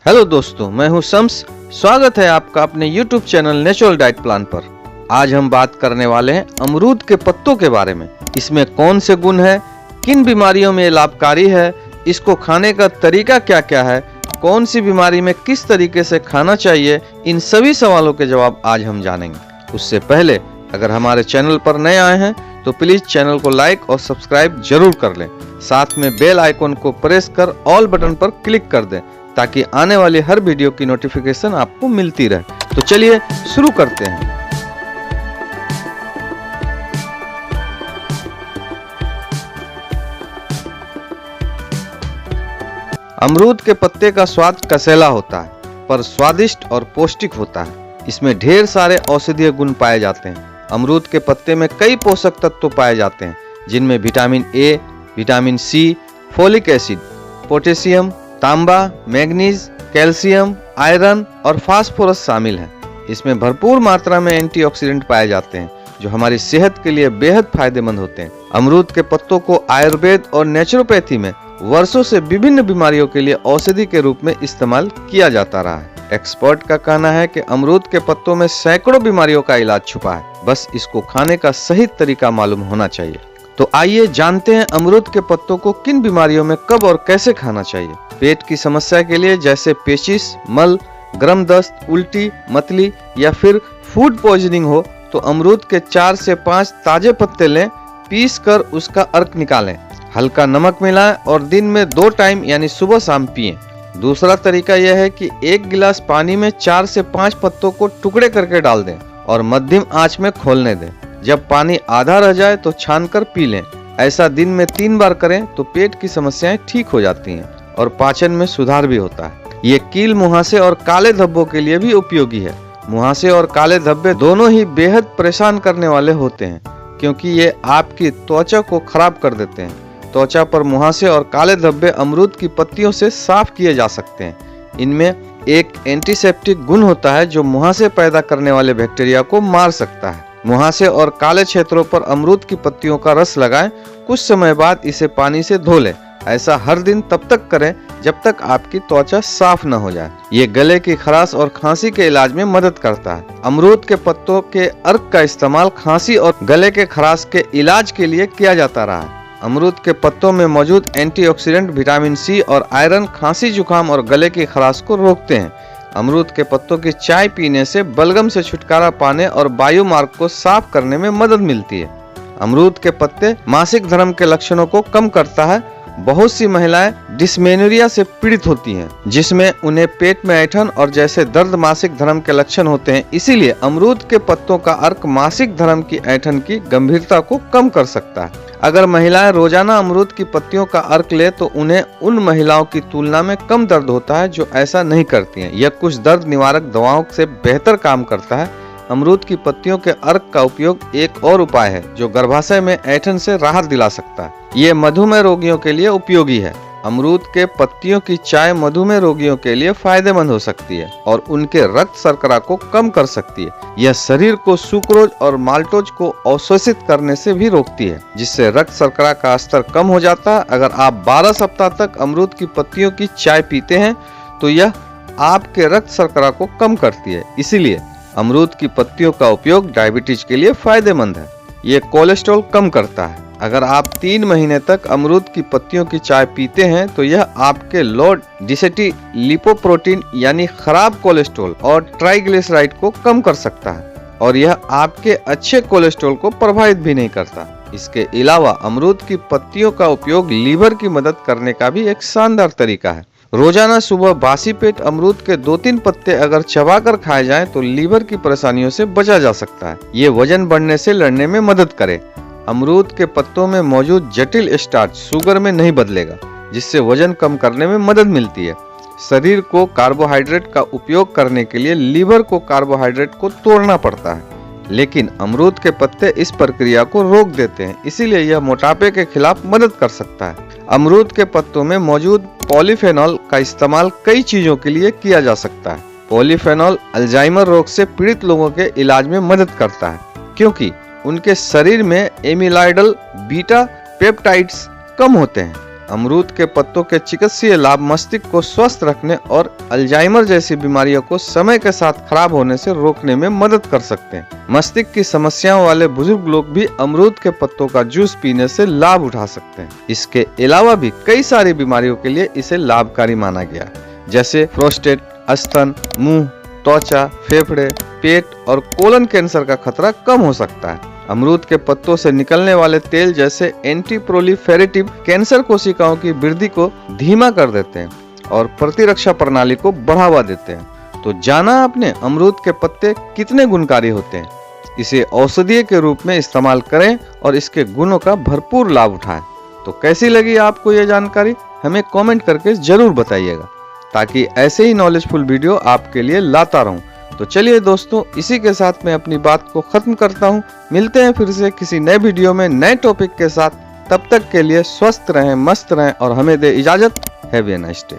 Hello दोस्तों, मैं हूं शम्स। स्वागत है आपका अपने YouTube channel natural diet plan पर। आज हम बात करने वाले हैं अमरूद के पत्तों के बारे में। इसमें कौन से गुण है, किन बीमारियों में लाभकारी है, इसको खाने का तरीका क्या क्या है, कौन सी बीमारी में किस तरीके से खाना चाहिए, इन सभी सवालों के जवाब आज हम जानेंगे। उससे पहले अगर हमारे चैनल पर नए आए हैं तो प्लीज चैनल को लाइक और सब्सक्राइब जरूर कर लें। साथ में बेल आइकन को प्रेस कर ऑल बटन पर क्लिक कर दें ताकि आने वाली हर वीडियो की नोटिफिकेशन आपको मिलती रहे। तो चलिए शुरू करते हैं। अमरूद के पत्ते का स्वाद कसैला होता है पर स्वादिष्ट और पौष्टिक होता है। इसमें ढेर सारे औषधीय गुण पाए जाते हैं। अमरूद के पत्ते में कई पोषक तत्व पाए जाते हैं जिनमें vitamin A, vitamin C, folic acid, potassium, तांबा, मैग्नीज, कैल्शियम, आयरन और फास्फोरस शामिल है। इसमें भरपूर मात्रा में एंटीऑक्सीडेंट पाए जाते हैं जो हमारी सेहत के लिए बेहद फायदेमंद होते हैं। अमरूद के पत्तों को आयुर्वेद और नेचुरोपैथी में वर्षों से विभिन्न बीमारियों के लिए औषधि के रूप में इस्तेमाल किया जाता रहा है। एक्सपर्ट का कहना है कि अमरूद के पत्तों में सैकड़ों बीमारियों का इलाज छुपा है, बस इसको खाने का सही तरीका मालूम होना चाहिए। तो आइए जानते हैं अमरूद के पत्तों को किन बीमारियों में कब और कैसे खाना चाहिए। पेट की समस्या के लिए जैसे पेचिश, मल, गर्म दस्त, उल्टी, मतली या फिर फूड पॉइजनिंग हो तो अमरूद के 4 से 5 ताजे पत्ते लें, पीस कर उसका अर्क निकालें, हल्का नमक मिलाएं और दिन में 2 टाइम यानी सुबह शाम पिएं। दूसरा तरीका यह है कि 1 गिलास पानी में 4 से 5 पत्तों को टुकड़े करके डाल दें और मध्यम आंच में खोलने दें। जब पानी आधा रह जाए तो छानकर पी लें। ऐसा दिन में 3 बार करें तो पेट की समस्याएं ठीक हो जाती हैं और पाचन में सुधार भी होता है। ये कील, मुहासे और काले धब्बों के लिए भी उपयोगी है। मुहासे और काले धब्बे दोनों ही बेहद परेशान करने वाले होते हैं क्योंकि ये आपकी त्वचा को खराब कर देते हैं। त्वचा पर मुहासे और काले धब्बे अमरूद की पत्तियों से साफ किए जा सकते हैं। इनमें एक एंटीसेप्टिक गुण होता है जो मुहासे पैदा करने वाले बैक्टीरिया को मार सकता है। मुहासे और काले क्षेत्रों पर अमरूद की पत्तियों का रस लगाएं। कुछ समय बाद इसे पानी से धो लें। ऐसा हर दिन तब तक करें जब तक आपकी त्वचा साफ न हो जाए। ये गले की खराश और खांसी के इलाज में मदद करता है। अमरूद के पत्तों के अर्क का इस्तेमाल खांसी और गले के खराश के इलाज के लिए किया जाता रहा है। अमरूद के पत्तों में मौजूद एंटीऑक्सीडेंट विटामिन सी और आयरन खांसी, जुकाम और गले की खराश को रोकते हैं। अमरूद के पत्तों की चाय पीने से बलगम से छुटकारा पाने और वायु मार्ग को साफ करने में मदद मिलती है। अमरूद के पत्ते मासिक धर्म के लक्षणों को कम करता है। बहुत सी महिलाएं डिस्मेनोरिया से पीड़ित होती हैं जिसमें उन्हें पेट में ऐंठन और जैसे दर्द मासिक धर्म के लक्षण होते हैं। इसीलिए अमरूद के पत्तों का अर्क मासिक धर्म की ऐंठन की गंभीरता को कम कर सकता है। अगर महिलाएं रोजाना अमरूद की पत्तियों का अर्क ले तो उन्हें उन महिलाओं की तुलना में कम दर्द होता है जो ऐसा नहीं करती हैं। यह कुछ दर्द निवारक दवाओं से बेहतर काम करता है। अमरूद की पत्तियों के अर्क का उपयोग एक और उपाय है जो गर्भाशय में ऐंठन से राहत दिला सकता है। ये मधुमेह रोगियों के लिए उपयोगी है। अमरूद के पत्तियों की चाय मधुमेह रोगियों के लिए फायदेमंद हो सकती है और उनके रक्त शर्करा को कम कर सकती है। यह शरीर को सुक्रोज और माल्टोज को अवशोषित करने से भी रोकती है जिससे रक्त शर्करा का स्तर कम हो जाता है। अगर आप 12 सप्ताह तक अमरूद की पत्तियों की चाय पीते हैं तो यह आपके रक्त शर्करा को कम करती है। इसीलिए अमरूद की पत्तियों का उपयोग डायबिटीज के लिए फायदेमंद है। ये कोलेस्ट्रॉल कम करता है। अगर आप 3 महीने तक अमरूद की पत्तियों की चाय पीते हैं तो यह आपके लो डेंसिटी लिपोप्रोटीन यानी खराब कोलेस्ट्रॉल और ट्राइग्लिसराइड को कम कर सकता है और यह आपके अच्छे कोलेस्ट्रॉल को प्रभावित भी नहीं करता। इसके अलावा अमरूद की पत्तियों का उपयोग लीवर की मदद करने का भी एक शानदार तरीका है। रोजाना सुबह बासी पेट अमरूद के 2-3 पत्ते अगर चबाकर खाए जाएं तो लीवर की परेशानियों से बचा जा सकता है। ये वजन बढ़ने से लड़ने में मदद करे। अमरूद के पत्तों में मौजूद जटिल स्टार्च शुगर में नहीं बदलेगा जिससे वजन कम करने में मदद मिलती है। शरीर को कार्बोहाइड्रेट का उपयोग करने के लिए लीवर को कार्बोहाइड्रेट को तोड़ना पड़ता है, लेकिन अमरूद के पत्ते इस प्रक्रिया को रोक देते हैं। इसीलिए यह मोटापे के खिलाफ मदद कर सकता है। अमरूद के पत्तों में मौजूद पॉलीफेनॉल का इस्तेमाल कई चीजों के लिए किया जा सकता है। पॉलीफेनॉल अल्जाइमर रोग से पीड़ित लोगों के इलाज में मदद करता है क्योंकि उनके शरीर में एमिलाइडल बीटा पेप्टाइड्स कम होते हैं। अमरूद के पत्तों के चिकित्सीय लाभ मस्तिष्क को स्वस्थ रखने और अल्जाइमर जैसी बीमारियों को समय के साथ खराब होने से रोकने में मदद कर सकते हैं। मस्तिष्क की समस्याओं वाले बुजुर्ग लोग भी अमरूद के पत्तों का जूस पीने से लाभ उठा सकते हैं। इसके अलावा भी कई सारी बीमारियों के लिए इसे लाभकारी माना गया, जैसे प्रोस्टेट, स्तन, मुंह, त्वचा, फेफड़े, पेट और कोलन कैंसर का खतरा कम हो सकता है। अमरूद के पत्तों से निकलने वाले तेल जैसे एंटी प्रोलिफेरेटिव कैंसर कोशिकाओं की वृद्धि को धीमा कर देते हैं और प्रतिरक्षा प्रणाली को बढ़ावा देते हैं। तो जाना आपने अमरूद के पत्ते कितने गुणकारी होते हैं। इसे औषधीय के रूप में इस्तेमाल करें और इसके गुणों का भरपूर लाभ उठाएं। तो कैसी लगी आपको ये जानकारी, हमें कमेंट करके जरूर बताइएगा, ताकि ऐसे ही नॉलेजफुल वीडियो आपके लिए लाता रहूं। तो चलिए दोस्तों, इसी के साथ मैं अपनी बात को खत्म करता हूं। मिलते हैं फिर से किसी नए वीडियो में नए टॉपिक के साथ। तब तक के लिए स्वस्थ रहें, मस्त रहें और हमें दे इजाजत। Have a nice day.